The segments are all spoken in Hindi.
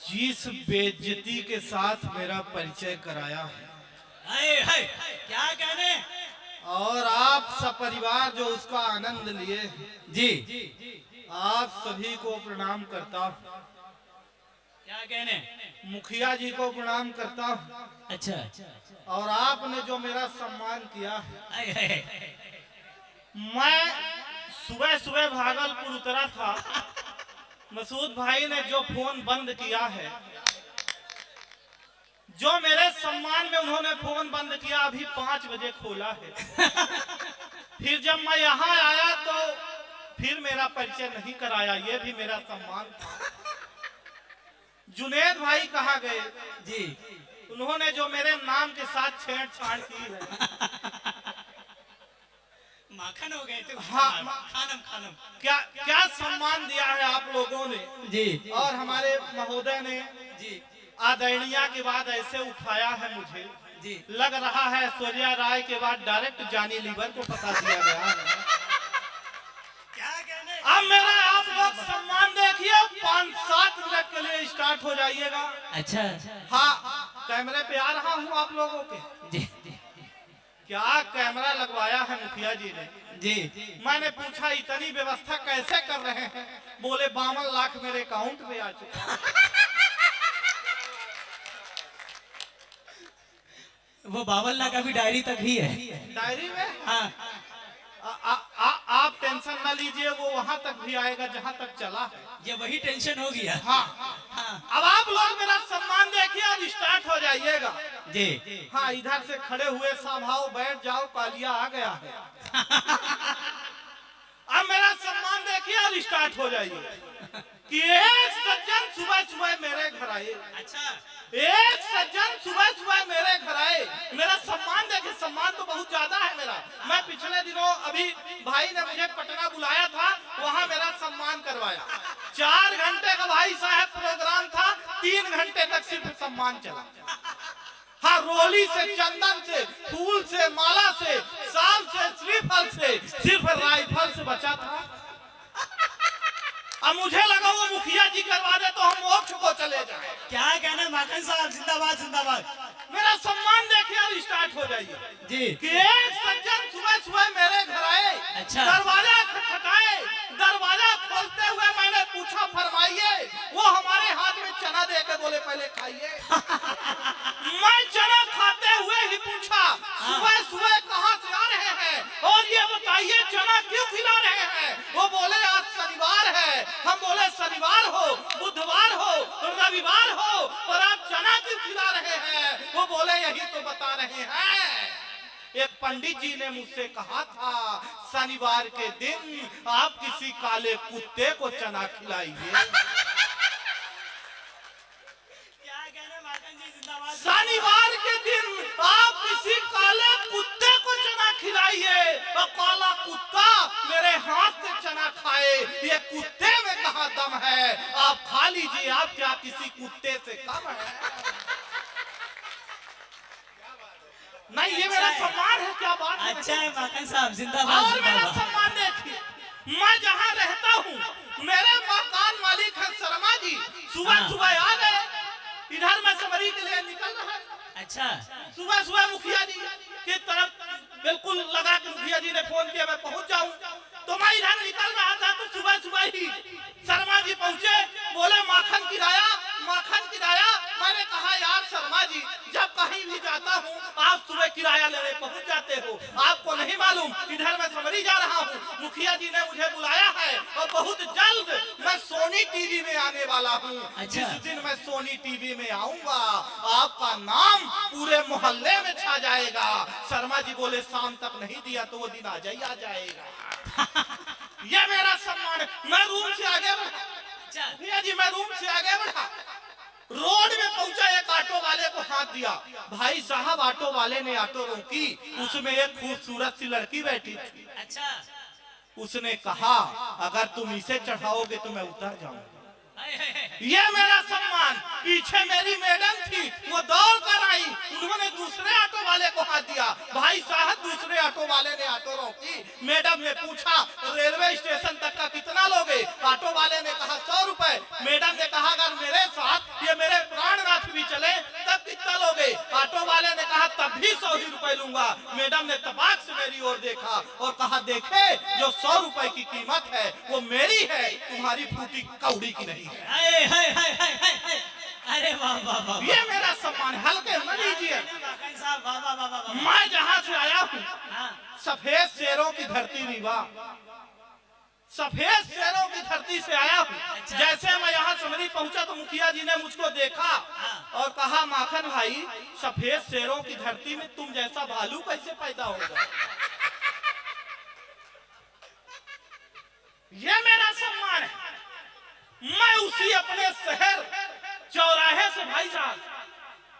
जिस बेइज्जती के साथ मेरा परिचय कराया है, क्या कहने। और आप सपरिवार जो उसका आनंद लिए जी आप सभी को प्रणाम करता हूँ। क्या कहने। मुखिया जी को प्रणाम करता हूँ। अच्छा और आपने जो मेरा सम्मान किया है, मैं सुबह सुबह भागलपुर उतरा था, मसूद भाई ने जो फोन बंद किया है, जो मेरे सम्मान में उन्होंने फोन बंद किया, अभी 5 बजे खोला है। फिर जब मैं यहाँ आया तो फिर मेरा परिचय नहीं कराया, ये भी मेरा सम्मान था। जुनेद भाई कहाँ गए जी। उन्होंने जो मेरे नाम के साथ छेड़छाड़ की है। माखन हो गए थे। हाँ, खानम खानम। क्या क्या सम्मान दिया है आप लोगों ने जी। और हमारे महोदय ने जी आदरणीय के बाद ऐसे उठाया है। मुझे जी लग रहा है ऐश्वर्या राय के बाद डायरेक्ट जानी लीवर को फंसा दिया गया है। क्या कहने। अब मेरा आप लोग सम्मान देखिए, 5-7 मिनट के लिए स्टार्ट हो जाइएगा। अच्छा हाँ, कैमरे पे आ रहा हूँ आप लोगों के। जी क्या कैमरा लगवाया है मुखिया जी ने। जी। मैंने पूछा इतनी व्यवस्था कैसे कर रहे हैं, बोले 52 लाख मेरे अकाउंट में आ चुका। वो 52 लाख अभी डायरी तक ही है। डायरी में हाँ आप टेंशन ना लीजिए, वो वहां तक भी आएगा जहां तक चला है। ये वही टेंशन हो गया। हाँ, हाँ अब आप लोग मेरा सम्मान देखिए, अब स्टार्ट हो जाइएगा। जी। हाँ, इधर से खड़े हुए साभाओ बैठ जाओ, कालिया आ गया है। अब मेरा सम्मान देखिए और स्टार्ट हो जाइए कि एक सज्जन सुबह सुबह मेरे घर आए। अच्छा एक सज्जन सुबह सुबह मेरे घर आए, मेरा सम्मान देखे। सम्मान तो बहुत ज्यादा है मेरा। मैं पिछले दिनों अभी भाई ने मुझे पटना बुलाया था, वहां मेरा सम्मान करवाया। 4 घंटे का भाई साहब प्रोग्राम था, 3 घंटे तक सिर्फ सम्मान चला। हाँ, रोली से, चंदन से, फूल से, माला से, साल से, श्रीफल से, सिर्फ राइफल से बचा था। अब मुझे लगा वो मुखिया जी करवा दे तो हम मोक्ष को चले जाएं। क्या कहना माखन साहब, जिंदाबाद जिंदाबाद। मेरा सम्मान देखिए और स्टार्ट हो जाइए जी। कि एक सज्जन सुबह सुबह मेरे घर आए। अच्छा। दरवाजा खटखटाए, दरवाजा खोलते हुए मैंने पूछा फरमाइए। वो हमारे हाथ में चना दे के बोले पहले खाइए। मैं चना खाते हुए ही पूछा सुबह सुबह कहाँ से आ रहे हैं और ये बताइए चना क्यों खिला रहे हैं। वो बोले आज शनिवार है। हम बोले शनिवार हो, बुधवार हो, रविवार हो, पर आप चना क्यों खिला रहे हैं। वो बोले यही तो बता रहे हैं। एक पंडित जी ने मुझसे कहा था शनिवार के दिन आप किसी काले कुत्ते को चना खिलाइए। क्या कहने माखन जी, जिंदाबाद। शनिवार के दिन आप किसी काले कुत्ते को चना खिलाइए और काला कुत्ता मेरे हाथ से चना खाए। ये कुत्ते में कहाँ दम है, आप खा लीजिए। आप क्या किसी कुत्ते से कम है। नहीं, ये मेरा सम्मान है। क्या बात है। अच्छा है माखन साहब, जिंदाबाद और मेरा जिंदाबाद। सम्मान देखिए, मैं जहाँ रहता हूँ मेरे मकान मालिक है शर्मा जी, सुबह सुबह आ गए। इधर मैं समरी के लिए निकल रहा था। अच्छा सुबह सुबह मुखिया जी की तरफ बिल्कुल लगा कि मुखिया जी ने फोन किया मैं पहुंच जाऊं, तो मैं इधर निकल रहा था तो सुबह सुबह ही शर्मा जी पहुंचे। बोले माखन किराया, माखन किराया। मैंने कहा यार शर्मा जी, जब कहीं भी जाता हूँ आप सुबह किराया लेने पहुंच जाते हो, आपको नहीं मालूम इधर मैं समरी जा रहा हूँ। मुखिया जी ने मुझे बुलाया है और बहुत जल्द मैं सोनी टीवी में आने वाला हूँ। अच्छा। जिस दिन मैं सोनी टीवी में आऊंगा आपका नाम पूरे मोहल्ले में छा जाएगा। शर्मा जी बोले शाम तक नहीं दिया तो वो दिन आ जाएगा। ये मेरा सम्मान है। मैं रूम से आगे बढ़ा। अच्छा भैया जी, मैं रूम से आगे बढ़ा, रोड में पहुंचा, एक ऑटो वाले को हाथ दिया। भाई साहब, ऑटो वाले ने ऑटो रोकी, उसमें एक खूबसूरत सी लड़की बैठी थी। अच्छा। उसने कहा अगर तुम इसे चढ़ाओगे तो मैं उतर जाऊंगा। हाय, हाय, हाय। ये मेरा सम्मान। पीछे मेरी मैडम थी, वो दौड़ कर आई, उन्होंने दूसरे ऑटो वाले को हाथ दिया। भाई साहब दूसरे ऑटो वाले ने ऑटो रोकी, मैडम ने पूछा रेलवे स्टेशन तक का कितना लोगे? ऑटो वाले ने कहा 100 रुपए। मैडम ने कहा अगर मेरे साथ ये मेरे प्राणनाथ भी चले तब कितना लोगे? ऑटो वाले ने कहा तब भी 100 ही रुपए लूंगा। मैडम ने तपाक से मेरी ओर देखा और कहा देखे जो 100 रुपए की कीमत है वो मेरी है, तुम्हारी फूटी कौड़ी की नहीं है। हाय हाय हाय हाय हाय। अरे वाह वाह वाह, ये मेरा सम्मान, हल्के न लीजिए। माखन साहब वाह वाह वाह वाह। मैं जहां से आया हूँ हाँ, सफेद शेरों की धरती रीवा, सफेद शेरों की धरती से आया हूँ। अच्छा। जैसे मैं यहाँ समरी पहुंचा तो मुखिया जी ने मुझको देखा और कहा माखन भाई सफेद शेरों की धरती में तुम जैसा भालू कैसे पैदा होगा? ये मेरा सम्मान है। मैं उसी अपने शहर चौराहे से भाई साहब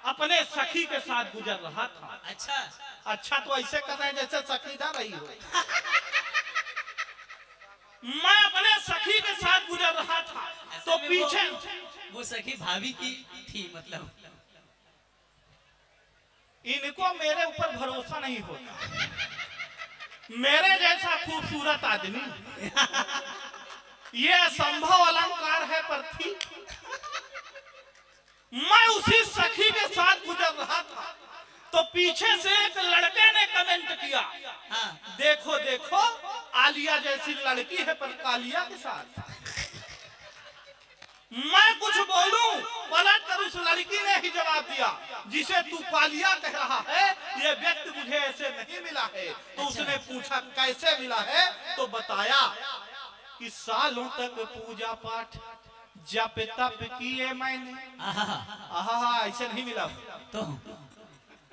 अपने सखी के साथ गुजर रहा था। अच्छा अच्छा तो ऐसे कर रहे हैं जैसे सखी ना रही हो। मैं अपने सखी के साथ गुजर रहा था तो में पीछे वो सखी भाभी की थी मतलब। इनको मेरे ऊपर भरोसा नहीं होता। मेरे जैसा खूबसूरत आदमी ये असंभव अलंकार है पर थी। मैं उसी सखी के साथ गुजर रहा था तो पीछे से एक लड़के ने कमेंट किया, हाँ, देखो देखो आलिया जैसी लड़की है पर कालिया के साथ। मैं कुछ बोलूं पलट कर उस लड़की ने ही जवाब दिया, जिसे तू कालिया कह रहा है ये व्यक्ति मुझे ऐसे नहीं मिला है। तो उसने पूछा कैसे मिला है? तो बताया कि सालों तक पूजा पाठ जप तप किए मैंने। आहा ऐसे नहीं मिला। तो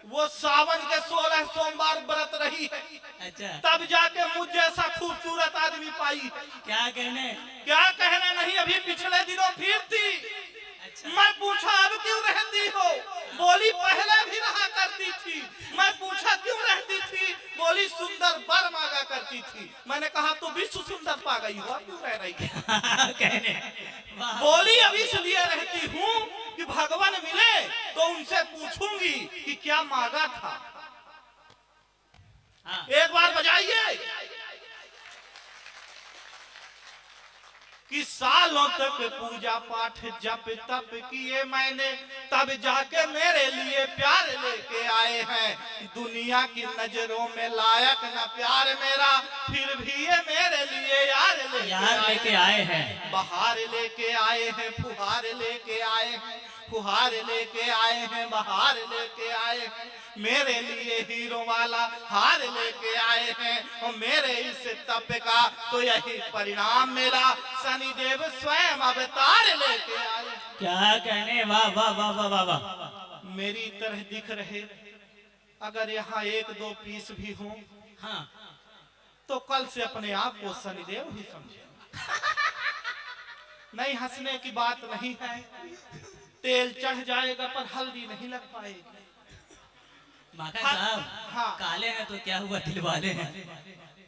वो सावन के 16 सोमवार व्रत रही है, अच्छा तब जाके मुझ जैसा खूबसूरत आदमी पाई। क्या कहने? क्या कहने नहीं, अभी पिछले दिनों फिर थी। अच्छा मैं पूछा अब क्यों रहती हो? बोली पहले भी रहा करती थी। मैं पूछा क्यों रहती थी? बोली सुंदर वर मांगा करती थी। मैंने कहा तो विश्व सुंदर पा गई हो, क्यों रह रही है? कहने वाह। बोली अब इसलिए रहती हूँ कि भगवान मिले तो उनसे पूछूंगी कि क्या मांगा था। हाँ, एक बार बजाइए कि सालों तक पूजा पाठ जप तप किए मैंने, तब जाके मेरे लिए प्यार लेके आए हैं। दुनिया की नजरों में लायक ना प्यार मेरा, फिर भी ये मेरे लिए यार लेके आए हैं। बहार लेके आए हैं, फुहार लेके आए हैं, फुहार लेके आए हैं, बहार लेके आए हैं। मेरे लिए हीरो वाला हार लेके आए हैं और मेरे इस तप का तो यही परिणाम मेरा शनिदेव स्वयं अवतार लेके आए। क्या कहने वाह वाह वाह वाह वाह वाह। मेरी तरह दिख रहे अगर यहाँ 1-2 पीस भी हो, हाँ, तो कल से अपने आप को शनिदेव ही समझे। नहीं हंसने की बात नहीं है, तेल चढ़ जाएगा पर हल्दी नहीं लग पाएगी। माखन हाँ, साहब हाँ। काले हैं तो क्या हुआ, दिल वाले हैं।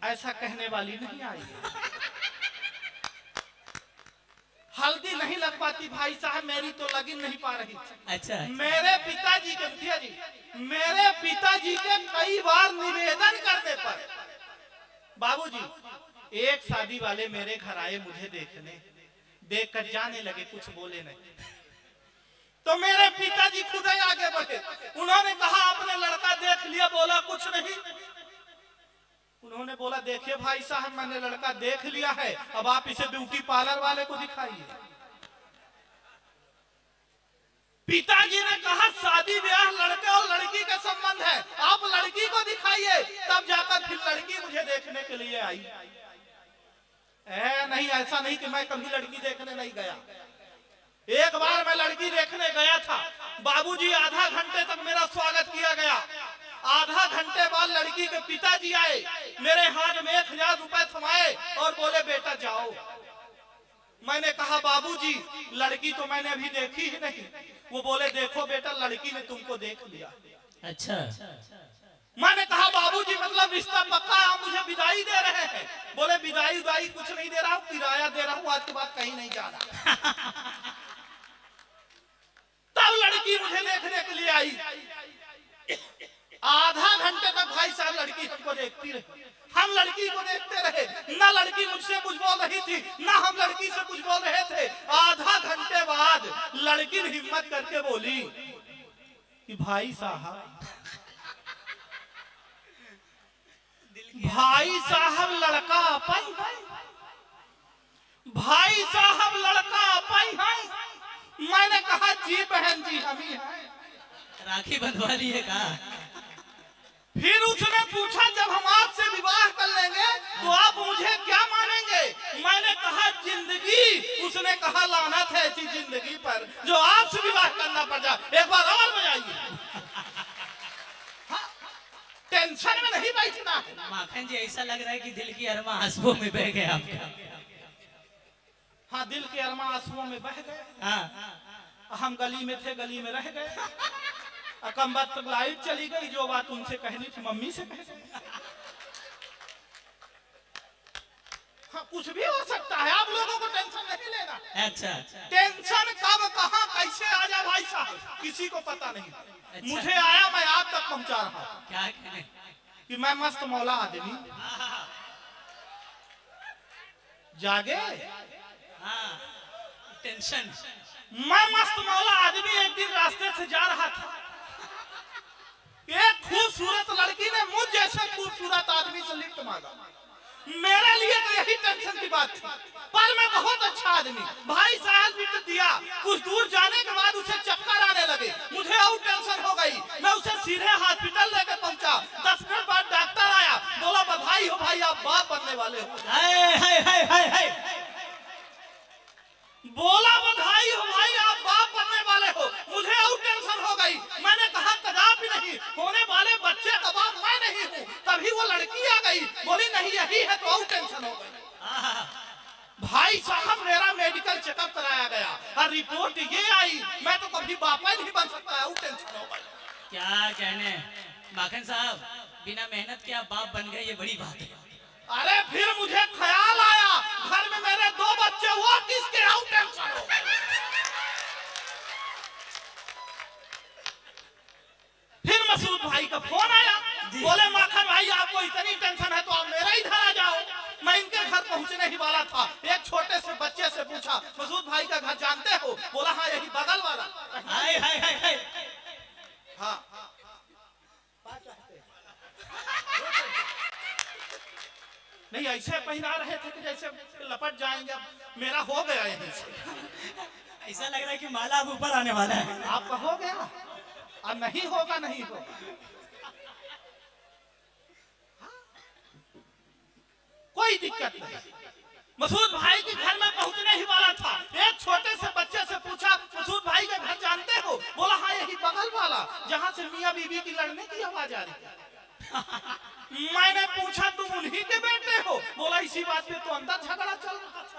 ऐसा कहने वाली नहीं आई। हल्दी नहीं लग पाती भाई साहब, मेरी तो लगी नहीं पा रही थी। अच्छा मेरे पिताजी के मुखिया जी, मेरे पिताजी के कई बार निवेदन करने पर बाबूजी एक शादी वाले मेरे घर आए मुझे देखने, देखकर जाने लगे, कुछ बोले नहीं। तो मेरे पिताजी खुद ही आगे बढ़े, उन्होंने कहा आपने लड़का देख लिया? बोला कुछ नहीं। उन्होंने बोला देखिए भाई साहब मैंने लड़का देख लिया है, अब आप इसे ब्यूटी पार्लर वाले को दिखाइए। पिताजी ने कहा शादी ब्याह लड़के और लड़की का संबंध है, आप लड़की को दिखाइए। तब जाकर फिर लड़की मुझे देखने के लिए आई। नहीं ऐसा नहीं कि मैं कभी लड़की देखने नहीं गया। एक बार मैं लड़की देखने गया था, बाबूजी आधा घंटे तक मेरा स्वागत किया गया। आधा घंटे बाद लड़की के पिताजी आए, मेरे हाथ में 1000 रुपए थमाए और बोले बेटा जाओ। मैंने कहा बाबूजी लड़की तो मैंने अभी देखी ही नहीं। वो बोले देखो बेटा लड़की ने तुमको देख लिया। अच्छा मैंने कहा बाबूजी मतलब रिश्ता पक्का, आप मुझे विदाई दे रहे हैं? बोले विदाई कुछ नहीं दे रहा हूँ, किराया दे रहा हूँ, आज के बाद कहीं नहीं जा रहा। से आई। आधा घंटे तक भाई साहब लड़की हमको देखती रही, हम लड़की को देखते रहे, ना लड़की मुझसे कुछ बोल रही थी ना हम लड़की से कुछ बोल रहे थे। आधा घंटे बाद लड़की ने हिम्मत करके बोली कि भाई साहब लड़का अपन है, भाई साहब लड़का अपन है। मैंने कहा जी बहन जी हम ही हैं। राखी बंधवा ली है कहा? फिर उसने पूछा जब हम आपसे विवाह कर लेंगे तो आप मुझे क्या मानेंगे? मैंने कहा जिंदगी। उसने कहा लानत है ऐसी जिंदगी पर जो आपसे विवाह करना पड़ जाए। एक बार और बजाइए। हाँ, टेंशन में नहीं बैठना है। माखन जी ऐसा लग रहा है कि दिल की अरमा आंसुओं में बह गया आपका। हाँ, दिल के अरमा आंसुओं में बह गए। हाँ, हम गली में थे, गली में रह गए। कम बात तक लाइट चली गई, जो बात उनसे कहनी थी मम्मी से कह गई। हाँ, कुछ भी हो सकता है, आप लोगों को टेंशन नहीं लेना। अच्छा, टेंशन कब कहाँ कैसे आ जाए भाई साहब किसी को पता नहीं। अच्छा। मुझे आया, मैं आप तक पहुंचा रहा हूँ। क्या कहने? कि मैं मस्त मौला आदमी जागे। हाँ, टेंशन। मैं मस्त मौला आदमी एक दिन रास्ते से जा रहा था, एक खूबसूरत लड़की ने मुझ जैसे खूबसूरत आदमी से लिफ्ट मांगा। मेरे लिए तो यही टेंशन की बात थी, पर मैं बहुत अच्छा आदमी। भाई साहब लिफ्ट दिया, कुछ दूर जाने के बाद उसे चक्कर आने लगे, मुझे और टेंशन हो गई। मैं उसे सीधे हॉस्पिटल लेकर पहुंचा। 10 मिनट बाद डॉक्टर आया, बोला बधाई हो भाई आप बाप बनने वाले हो। हाय हाय हाय हाय हाय। बोला बधाई हो भाई आप बाप बनने वाले हो। मुझे और टेंशन हो गई। मैंने कहा कदापि नहीं, होने वाले बच्चे का बाप मैं नहीं हूँ। तभी वो लड़की आ गई, बोली नहीं यही है, तो और टेंशन हो गई। भाई साहब मेरा मेडिकल चेकअप कराया गया और रिपोर्ट ये आई, मैं तो कभी बापा नहीं बन सकता। और टेंशन हो गई। क्या कहने माखन साहब, बिना मेहनत के आप बाप बन गए, ये बड़ी बात है। अरे फिर मुझे ख्याल आया घर में मेरे 2 बच्चे, वो किसके? और टेंशन हो गई। फिर मसूद भाई का फोन आया, बोले माखन भाई आपको इतनी टेंशन है तो आप मेरा ही घर आ जाओ। मैं इनके घर पहुंचने ही वाला था, एक छोटे से बच्चे से पूछा मसूद भाई का घर जानते हो? बोला हाँ यही बगल वाला। हाय हाय हाय हाय। हाँ, नहीं ऐसे पहना रहे थे कि जैसे लपट जाएंगे। मेरा हो गया यहीं से। ऐसा लग रहा है कि माला अब ऊपर आने वाला है। आपका हो गया और नहीं होगा, नहीं होगा। कोई दिक्कत नहीं। मसूद भाई के घर में पहुंचने ही वाला था, एक छोटे से बच्चे से पूछा मसूद भाई का घर जानते हो? बोला हाँ यही बगल वाला, जहां से मियां बीबी की लड़ने की आवाज आ रही है। मैंने पूछा तुम उन्हीं के बेटे हो? बोला इसी बात पे तो अंदर झगड़ा चल रहा था।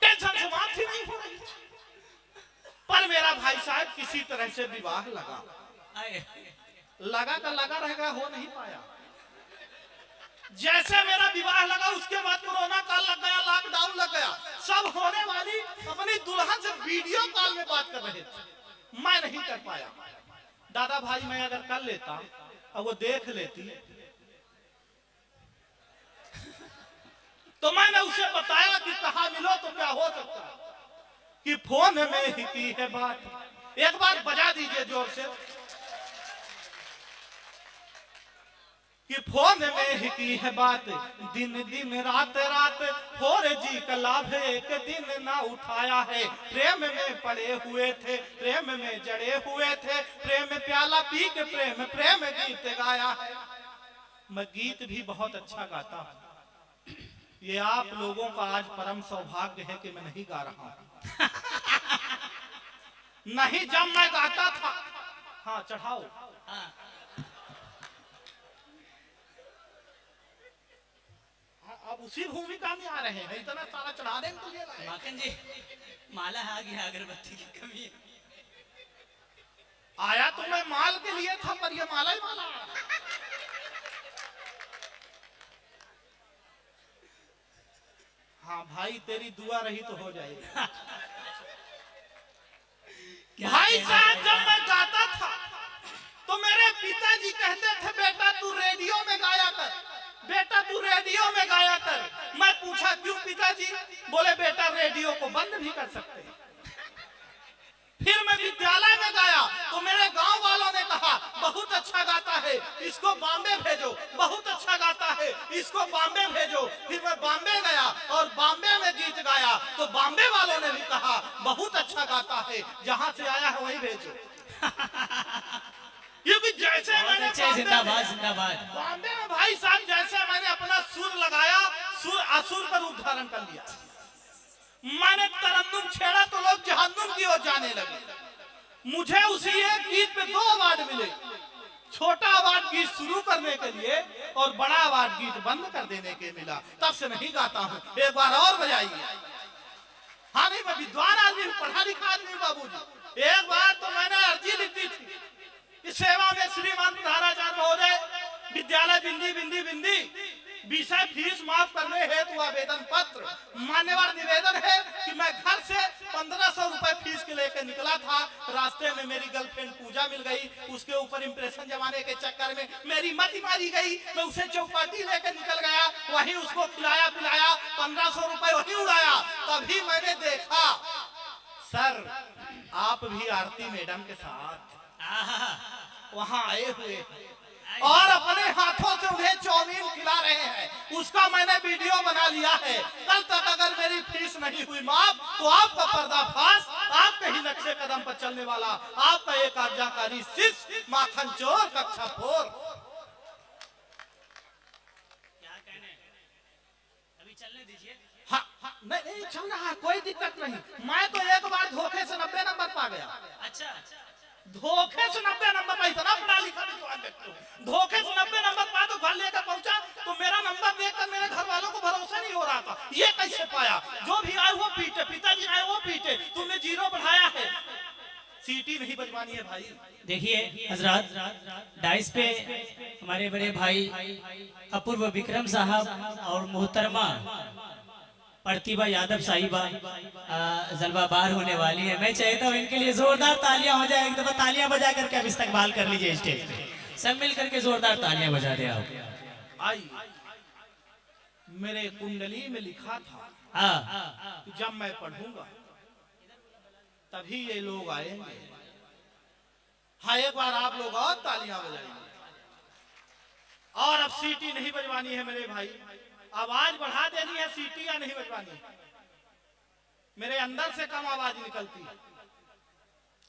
टेंशन से बात ही नहीं हो रही। पर मेरा भाई साहब किसी तरह से विवाह लगा का लगा रहेगा, हो नहीं पाया। जैसे मेरा विवाह लगा उसके बाद कोरोना काल लग गया, लॉकडाउन लग गया। सब होने वाली अपनी दुल्हन से वीडियो कॉल में बात कर रहे थे, मैं नहीं कर पाया। दादा भाई मैं अगर कर लेता और वो देख लेती तो मैंने उसे बताया कि कहा मिलो तो क्या हो सकता है कि फोन में ही की है बात। एक बार बजा दीजिए जोर से कि फोन में ही की है बात, दिन दिन रात रात 4G का लाभ एक दिन ना उठाया है। प्रेम में पड़े हुए थे, प्रेम में जड़े हुए थे, प्रेम प्याला पी के प्रेम प्रेम गीत गाया है। मैं गीत भी बहुत अच्छा गाता हूँ, ये आप लोगों का आज परम सौभाग्य है कि मैं नहीं गा रहा हूँ। नहीं जब मैं गाता था। हाँ चढ़ाओ। अब उसी भूमिका में आ रहे हैं, इतना सारा चढ़ा देंगे तो ये माखन जी माला आ गया, अगरबत्ती की कमी है। आया तो मैं माल के लिए था, पर ये माला ही माला। हाँ भाई तेरी दुआ रही तो हो जाएगी। भाई साहब जब मैं गाता था तो मेरे पिताजी कहते थे बेटा तू रेडियो में गाया कर, बेटा तू रेडियो में गाया कर। मैं पूछा क्यों पिताजी? बोले बेटा रेडियो को बंद भी कर सकते हैं। फिर मैं विद्यालय में गाया तो मेरे गांव वालों ने कहा बहुत अच्छा गाता है, इसको बॉम्बे भेजो, बहुत अच्छा गाता है, इसको बॉम्बे भेजो। फिर मैं बॉम्बे गया और बॉम्बे में गीत गाया तो बॉम्बे वालों ने भी कहा बहुत अच्छा गाता है, जहां से आया है वहीं भेजो। क्योंकि जैसे मैंने जिंदाबाद जिंदाबाद बॉम्बे में भाई साहब जैसे मैंने अपना सुर लगाया, सुर असुर पर रूप धारण कर लिया। मैंने तरन्नुम छेड़ा तो लोग जहन्नुम की ओर जाने लगे। मुझे उसी एक गीत पे 2 अवार्ड मिले, छोटा अवार्ड गीत शुरू करने के लिए और बड़ा अवार्ड गीत बंद कर देने के मिला। तब से नहीं गाता हूँ, एक बार और बजाइए। हाँ नहीं, मैं विद्वान आदमी, पढ़ा लिखा आदमी बाबूजी। एक बार तो मैंने अर्जी लिख दी थी इस सेवा में श्रीमान प्रधानाचार्य महोदय विद्यालय बिंदी बिंदी बिंदी विषय फीस माफ करने हेतु आवेदन पत्र। मान्यवर निवेदन है कि मैं घर से 1500 रुपए फीस के लेकर निकला था। रास्ते में मेरी गर्लफ्रेंड पूजा मिल गई, उसके ऊपर इंप्रेशन जमाने के चक्कर में मेरी मति मारी गई। मैं उसे चौपाटी लेकर निकल गया, वहीं उसको खिलाया पिलाया, 1500 रुपए वहीं उड़ाया। तभी मैंने देखा सर आप भी आरती मैडम के साथ वहां आए हुए और अपने हाथों से उन्हें चाउमीन खिला रहे हैं। उसका मैंने वीडियो बना लिया है। कल तक अगर मेरी फीस नहीं हुई माफ तो आपका पर्दाफाश, आपके ही नक्शे कदम पर चलने वाला आपका एक आज्ञाकारी शिष्य माखन चोर कक्षा 4। क्या कहने, अभी चलने दीजिए। हाँ, हाँ नहीं चल रहा है, कोई दिक्कत नहीं। मैं तो एक बार धोखे से 90 नंबर पा गया। अच्छा धोखे से 90 नंबर पर, इतना पढ़ा लिखा धोखे से 90 नंबर पा तो घर लेकर पहुंचा तो मेरा नंबर देखकर मेरे घर वालों को भरोसा नहीं हो रहा था। ये कैसे पाया? जो भी आए वो पीटे, पिताजी आए वो पीटे, तुमने 0 बढ़ाया है। सीटी नहीं बजवानी है भाई। देखिए हजरत, डाइस पे हमारे बड़े भाई अपूर्व विक्रम साहब और मोहतरमा प्रतिभा यादव साहिबा जलवाबार होने वाली है। मैं चाहता हूँ इनके लिए जोरदार तालियां हो जाए। एक दफा तालियां बजा करके आप इस्तकबाल कर लीजिए स्टेज पे, सब मिल करके जोरदार तालियां बजा दे आप। आई मेरे कुंडली में लिखा था कि जब मैं पढ़ूंगा तभी ये लोग आएंगे। हाँ एक बार आप लोग और तालियां बजाइए। और अब सीटी नहीं बजवानी है मेरे भाई, आवाज बढ़ा देनी है, सीटी या नहीं बजवानी। मेरे अंदर से कम आवाज निकलती है।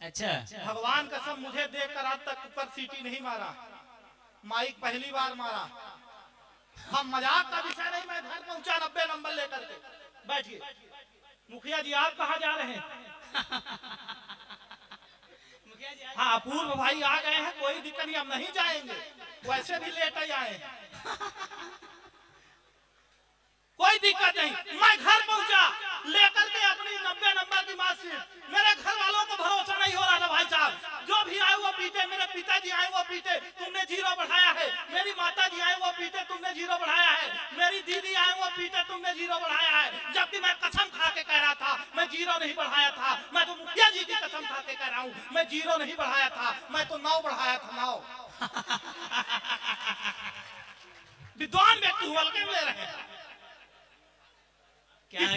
अच्छा भगवान कसम मुझे देखकर आज तक ऊपर सीटी नहीं मारा, माइक पहली बार मारा। हम मजाक का विषय नहीं। मैं घर पहुंचा 90 नंबर लेकर के। बैठिए मुखिया जी, आप कहाँ जा रहे हैं? हाँ अपूर्व भाई आ गए हैं, कोई दिक्कत नहीं, हम नहीं जाएंगे, वैसे भी लेट ही आए। कोई दिक्कत नहीं। मैं घर पहुंचा लेकर के अपनी 90 नंबर की मार्कशीट। मेरे घर वालों को भरोसा नहीं हो रहा था भाई साहब। जो भी आए वो पीटे, मेरे पिताजी आए वो पीटे, तुमने 0 बढ़ाया है। मेरी माता जी आए वो पीटे, तुमने 0 बढ़ाया है। मेरी दीदी आए वो पीटे, तुमने 0 बढ़ाया है। जबकि मैं कसम खा के कह रहा था मैं 0 नहीं बढ़ाया था। मैं तो मुखिया जी की कसम खा के कह रहा हूँ मैं 0 नहीं बढ़ाया था, मैं तो 9 बढ़ाया था। 9 विद्वान व्यक्ति हुआ के ले रहे हैं।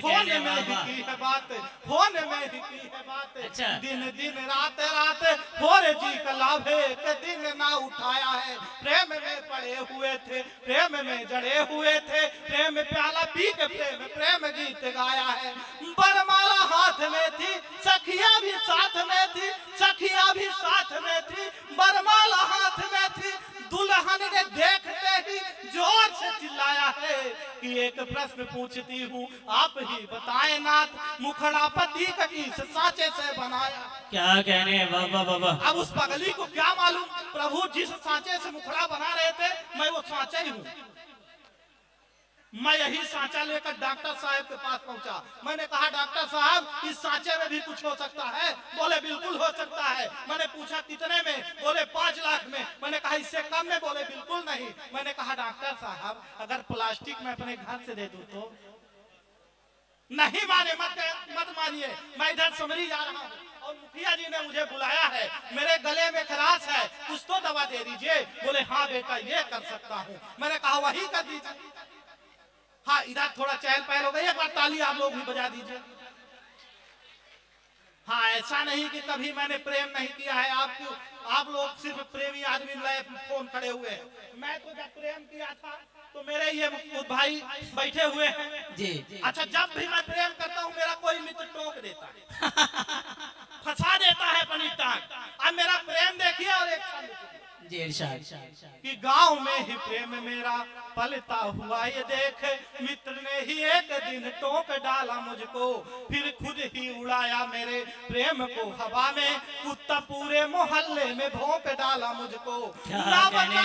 फोन में ही की है बात, फोन में ही की है बात। अच्छा। दिन दिन रात रात फोरे जी का लाभे के दिन ना उठाया है। प्रेम में पड़े हुए थे, प्रेम में जड़े हुए थे, प्रेम प्याला पी के प्रेम गीत गाया है। बरमाला हाथ में थी, सखिया भी साथ में थी, सखिया भी साथ में थी, बरमाला हाथ में थी। दुल्हन ने देखते ही जोर से चिल्लाया है कि एक प्रश्न पूछती हूँ आप ही बताएं नाथ, मुखड़ा पति किस सांचे से बनाया? क्या कहने बाबा बाबा। अब उस पगली को क्या मालूम प्रभु जिस सांचे से मुखड़ा बना रहे थे मैं वो सांचा ही हूँ। मैं यही सांचा लेकर डॉक्टर साहब के पास पहुंचा। मैंने कहा डॉक्टर साहब इस सांचे में भी कुछ हो सकता है? बोले बिल्कुल हो सकता है। मैंने पूछा कितने में? बोले 5 लाख में। मैंने कहा इससे कम में? बोले बिल्कुल नहीं। मैंने कहा डॉक्टर साहब अगर प्लास्टिक में अपने घर से दे दूं तो? नहीं माने, मत मानिए, मैं इधर समरी जा रहा हूँ और मुखिया जी ने मुझे बुलाया है, मेरे गले में खराश है, कुछ तो दवा दे दीजिए। बोले हाँ बेटा ये कर सकता हूँ। मैंने कहा वही कर दीजिए। हाँ इधर थोड़ा चहल पहल हो गई, एक बार ताली आप लोग भी बजा दीजिए। हाँ ऐसा नहीं कि कभी मैंने प्रेम नहीं किया है। आप लोग सिर्फ प्रेमी आदमी लाए फोन खड़े हुए हैं। मैं तो जब प्रेम किया था तो मेरे ये भाई बैठे हुए हैं जी। अच्छा जब भी मैं प्रेम करता हूँ मेरा कोई मित्र टोक देता है, फंसा देता है अपनी टांग। अब मेरा प्रेम देखिए और एक जी इरशाद कि गांव में ही प्रेम मेरा पलता हुआ ये देख, मित्र ने ही एक दिन टोक डाला मुझको, फिर खुद ही उड़ाया मेरे प्रेम को हवा में, कुत्ता पूरे मोहल्ले में भौंक डाला मुझको। ना बचा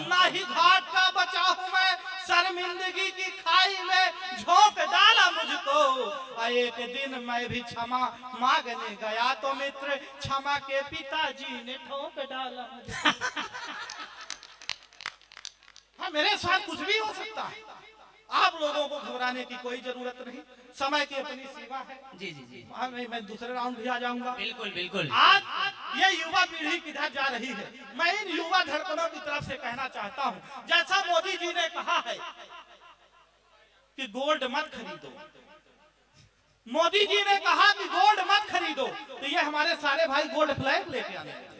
ना ही घाट का बचा हूँ मैं, शर्मिंदगी की खाई में झोंक डाला मुझको। एक दिन मैं भी क्षमा मांगने गया तो मित्र क्षमा के पिताजी ने ठोक डाला मुझको। हाँ मेरे साथ कुछ भी हो सकता है, आप लोगों को घबराने की कोई जरूरत नहीं, समय की अपनी सीमा है। जी जी जी हाँ मैं दूसरे राउंड भी आ जाऊंगा। बिल्कुल बिल्कुल। आज ये युवा पीढ़ी किधर जा रही है, मैं इन युवा धड़कनों की तरफ से कहना चाहता हूँ, जैसा मोदी जी ने कहा है कि गोल्ड मत खरीदो, मोदी जी ने कहा कि गोल्ड मत खरीदो, तो ये हमारे सारे भाई गोल्ड फ्लैग लेके आने लगे।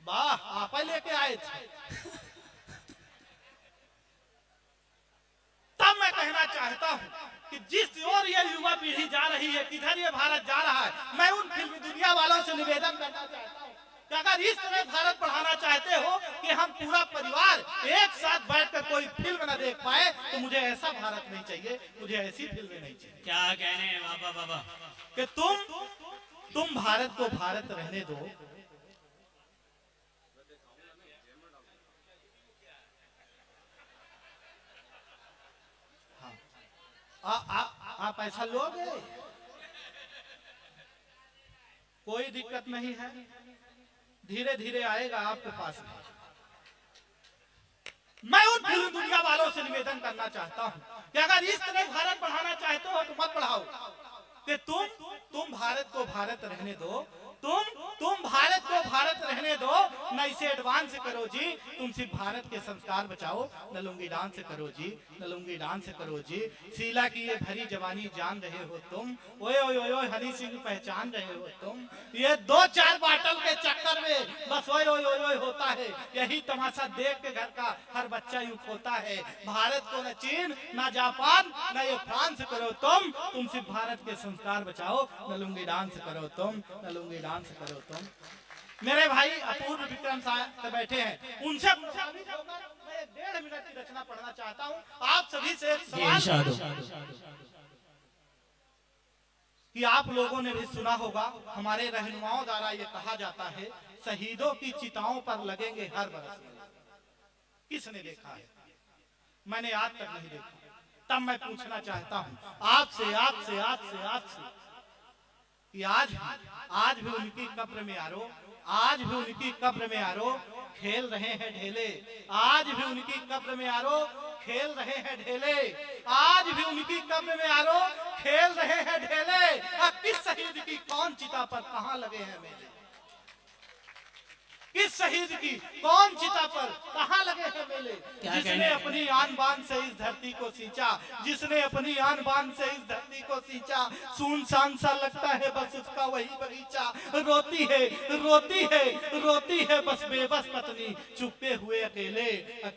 वाह आप लेके आए थे। तब मैं कहना चाहता हूं कि जिस ओर ये युवा पीढ़ी जा रही है, किधर ये भारत जा रहा है, मैं उन फिल्मी दुनिया वालों से निवेदन करना चाहता हूं कि अगर इस तरह भारत बढ़ाना चाहते हो कि हम पूरा परिवार एक साथ बैठकर कोई फिल्म न देख पाए, तो मुझे ऐसा भारत नहीं चाहिए, मुझे ऐसी फिल्में नहीं चाहिए। क्या कहने हैं बाबा बाबा कि तुम भारत को भारत रहने दो, आप ऐसा लोगे, कोई दिक्कत नहीं है, धीरे धीरे आएगा आपके पास। मैं उन फिल्म दुनिया वालों से निवेदन करना चाहता हूं कि अगर इस तरह भारत बढ़ाना चाहते हो तो मत बढ़ाओ, कि तुम भारत को भारत रहने दो, तुम भारत को भारत रहने दो, न इसे एडवांस करो जी, तुम सिर्फ भारत के संस्कार बचाओ, न लुंगी डांस करो जी, न लुंगी डांस करो जी, शीला की ये भरी जवानी जान रहे हो तुम, ओए ओए ओए ओए हनी सिंह पहचान रहे हो तुम, ये 2-4 बाटल के चक्कर में बस ओए ओए ओए ओए होता है, यही तमाशा देख के घर का हर बच्चा यूं खोता है। भारत को न चीन न जापान न ये फ्रांस करो तुम सिर्फ भारत के संस्कार बचाओ, न लुंगी डांस करो तुम, न लुंगी डांस करो तुम। मेरे भाई अपूर्व विक्रम साहब बैठे हैं, उनसे प्रभावित होकर मैं 1.5 मिनट की रचना पढ़ना चाहता हूं। आप सभी से एक सवाल कि आप लोगों ने भी सुना होगा, हमारे रहनुमाओं द्वारा ये कहा जाता है, शहीदों की चिताओं पर लगेंगे हर बरस। किसने देखा है? मैंने आज तक नहीं देखा। तब मैं पूछना चाहता हूं आपसे कि आज भी उनकी कब्र में आरो, आज भी उनकी कब्र में आरो खेल रहे हैं ढेले, आज भी उनकी कब्र में आरो खेल रहे हैं ढेले, आज भी उनकी कब्र में आरो खेल रहे हैं ढेले। अब किस शहीद की कौन चिता पर कहां लगे हैं मेले, किस शहीद की कौन चिता पर कहां लगे हैं मेले, जिसने अपनी आन बान से इस धरती को सींचा, जिसने अपनी आन बान से इस धरती को सींचा, सुनसान सा लगता है बस उसका वही बगीचा, रोती है बस बेबस पत्नी चुपते हुए अकेले।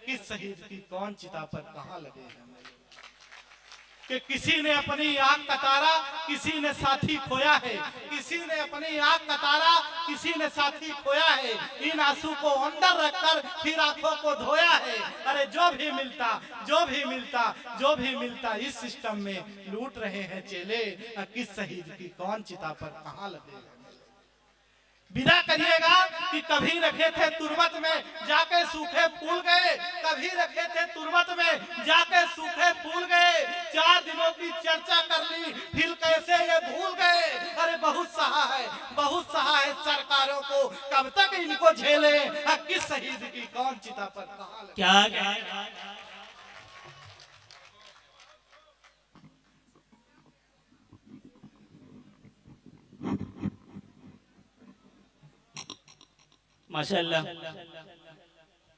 किस शहीद की कौन चिता पर कहां लगे हैं कि किसी ने अपनी आंख का तारा, किसी ने साथी खोया है, किसी ने अपनी आंख का तारा, किसी ने साथी खोया है, इन आंसू को अंदर रखकर फिर आंखों को धोया है। अरे जो भी मिलता इस सिस्टम में लूट रहे हैं चेले। किस शहीद की कौन चिता पर कहां लगे। विदा करिएगा कि कभी रखे थे तुरबत में जाके सूखे फूल गए, कभी रखे थे तुरबत में जाके सूखे फूल गए, 4 दिनों की चर्चा कर ली फिर कैसे ये भूल गए। अरे बहुत सहा है सरकारों को, कब तक इनको झेले। किस शहीद की कौन चिता पर कहां लगे। क्या माशाल्लाह।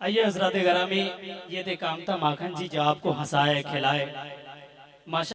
आइए हजरत ग्रामी, ये थे कामता माखन जी जो आपको हंसाए खिलाए। माशा